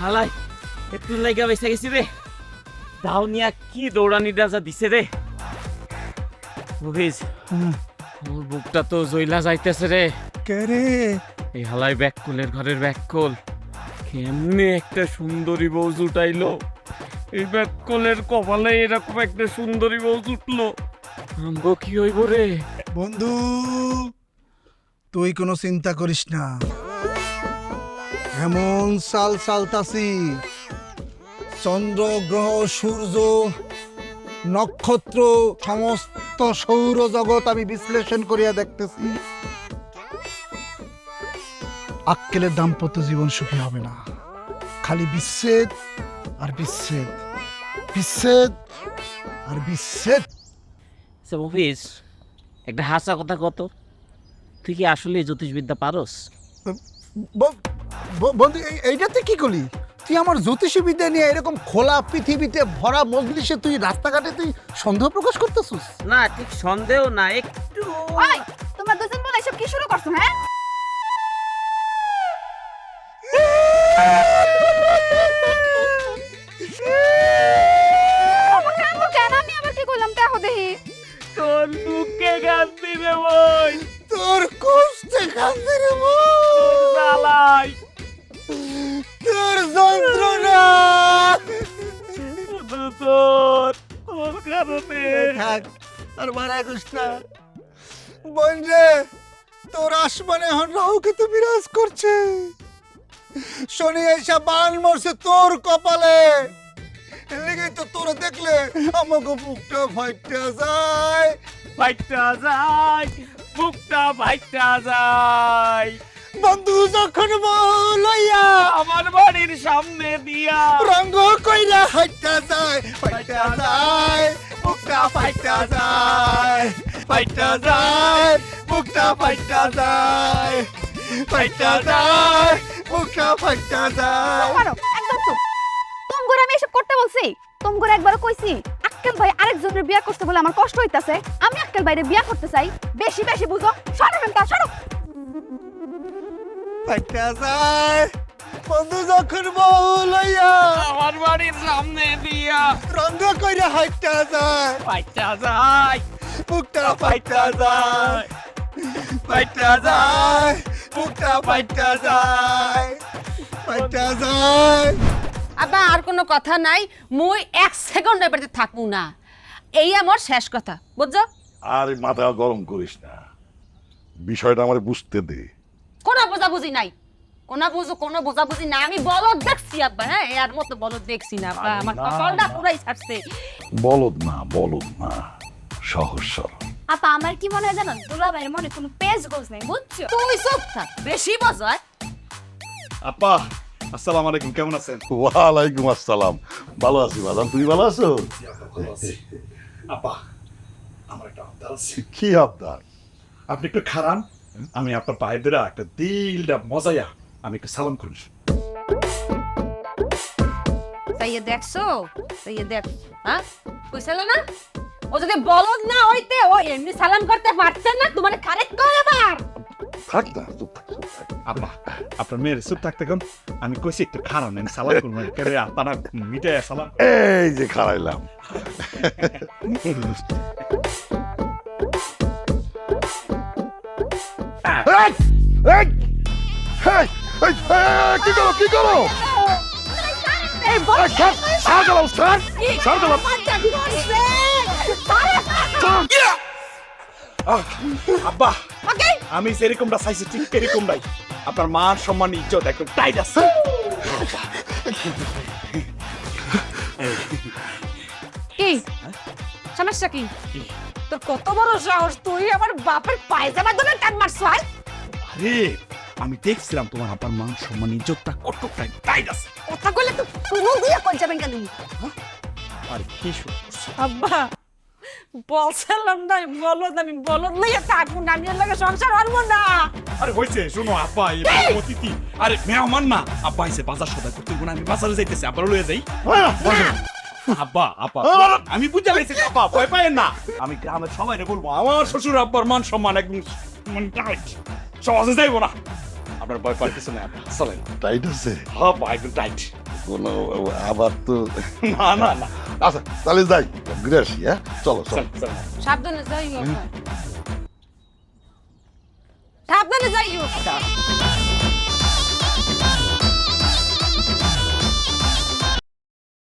হালাই একটু লাইগা বেঁচে গেছি রে। দাও নিয়া কি দৌড়ানিটা যা দিছে রে। বুঝিস মোর বুকটা তো জইলা যাইতেছে রে। কে রে? এই হালাই ব্যাককুলের ঘরের ব্যাককুল কেমনে একটা সুন্দরী বউ জুটাইলো। এই ব্যাককুলের কপালে এরকম একটা সুন্দরী বউ জুটলো, আমগো কি হইব রে? বন্ধু, তুই কোনো চিন্তা করিস না। এমন সাল সালতাছি, চন্দ্র গ্রহ সূর্য নক্ষত্র সমস্ত সৌরজগৎ আমি বিশ্লেষণ করিয়া দেখতেছি। আক্কেলের দাম্পত্য জীবন সুখী হবে না, খালি বিচ্ছেদ আর বিচ্ছেদ, বিচ্ছেদ আর বিচ্ছেদ। মুফিস একটা হাসা কথা কত, তুই কি আসলে জ্যোতিষবিদ্যা পারস? বন্ধু, এইটাতে কি করলি তুই? আমার জ্যোতিষী বিদ্যা নিয়ে এরকম খোলা পৃথিবীতে ভরা মজলিসে তুই রাস্তাঘাটে তুই সন্দেহ প্রকাশ করতেছিস? না, ঠিক সন্দেহ না, একটু। ওই তোমরা দুজন বলে এসব কি শুরু করছো? হ্যাঁ, কেন আমি আবার কি করলাম দেখো দেখি। তোর দুঃখে কান্দি রে ভাই, তোর কষ্টে কাঁদে রে জ্বালাই, তোর যন্ত্রণা। তোর তোর কারণে। থাক আর মারা করিস না বোন রে। তোর আসমানে এখন রাহুকে তো বিরাজ করছে, শনি এসা বান মরছে তোর কপালে। লেগে তো তোরা দেখলে আমাকে বুকটা ফাইটা যায়, ফাইটা যায়, বুকটা ফাইটা যায়। বন্ধু যখন বউ লইয়া আমার বাড়ির সামনে দিয়া রঙ্গ কইরা হাইটা যায়, ফাইটা যায়, বুকটা ফাইটা যায়, ফাইটা যায়, বুকটা ফাইটা যায়, ফাইটা যায়, বুকটা ফাইটা যায়। পারো একদম চুপ। তোমগোর আমি এসব করতে বলছি? তোমগোর একবারও কইছি আক্কেল ভাই আরেকজনের বিয়া করতে বলে আমার কষ্ট হইতাছে, আমি আক্কেল ভাইরে বিয়া করতে চাই? বেশি বেশি বুঝো, সরো এখানটা সরো। ফাইটা যায়, বন্ধু যখন বউ লইয়া আমার বাড়ির সামনে দিয়া রঙ্গ কইরা হাইটা যায়, ফাইটা যায়, বুকটা ফাইটা যায়, ফাইটা যায়, বুকটা ফাইটা যায়, ফাইটা যায়। আব্বা আর কোনো কথা নাই, মুই এক সেকেন্ড এবারে থাকবো না, এই আমার শেষ কথা, বুঝছো? আর মাথা গরম করিস না, বিষয়টা আমার বুঝতে দে। কোনো বোঝাবুঝি নাই, কোনো বোঝাবুঝি নাই। আমি বলদ দেখছি আব্বা, হ্যাঁ এর মতো বলদ দেখছি না আব্বা, আমার কপালটা পুরাই ছাড়ছে। বলদ না, সহজ সরল। আপা আমার কি মনে হয় জানো, দুলা ভাইয়ের মনে কোনো পেজ গোজ নাই, বুঝছো? তুই চুপ থাক, বেশি বোঝায়। আপা আসসালামু আলাইকুম, কেমন আছেন? ওয়ালাইকুম আসসালাম, ভালো আছি বাজান, তুমি ভালো আছো? আপা আমার একটা আবদার আছে। কি আবদার? আপনি একটু খারান, আমি আপনার পায়ের ধরে একটা দিলটা মজাইয়া আমি একটু সালাম করি। তাই দেখছো, তাই দেখ, হ্যাঁ কইছিল না ও যদি বলদ না হইতে ও এমনি সালাম করতে পারতেন না, তোমার কারেক্ট করে আবার। থাক না, চুপ থাক, চুপ থাক। আপা আপনার মেয়ের চুপ থাকতে কোন, আমি কইছি একটু খারান, আমি সালাম করবো, কেরে আপনারা মিটাইয়া সালাম। এই যে খারাইলাম। এই, এই, এই, এই, কি করো? এই বল এই, ছাড় দিলাম, ছাড় দিলাম। আব্বা ওকে আমি যেরকমটা চাইছি ঠিক এরকমটাই, আপনার মান সম্মান ইজ্জত একদম টাইট আছে। কি সমস্যা কি? তোর কত বড় সাহস, তুই আমার বাপের পায়জামা ধরে টান মারছ? আরে আমি দেখছিলাম তোমার আপনার মান সম্মান ইজ্জতটা কতটা টাইট আছে। কথা কইলে তো পুরো দিয়ে কই যাবেন কেন? আরে কি শুরু করছো? আব্বা বলছিলাম না বলদ, আমি বলদ লইয়া থাকবো না, আমি এর লগে সংসার করবো না। আরে হইছে, শোনো আপা এই অতিথি, আরে মেহমান না, আব্বা আইছে বাজার সদাই করতে, আমি বাজারে যাইতেছি, আব্বা লইয়া যাই। আব্বা আপা আমি বুঝতে পারছি আপা, ভয় পাইেন না, আমি গ্রামের সবাইরে বলবো আমার শ্বশুর আব্বার মান সম্মান একদম মানে টাইট, সহজে যাইবো না। আপনার ভয় পাওয়ার কিছু নাই চলেন। টাইট আছে হ্যাঁ ভাই একটু টাইট। কোনো আবার তো না না না আচ্ছা তাহলে যাই ঘুরে আসি হ্যাঁ চলো চলো চল চল সাবধানে যাইও সাবধানে যাইও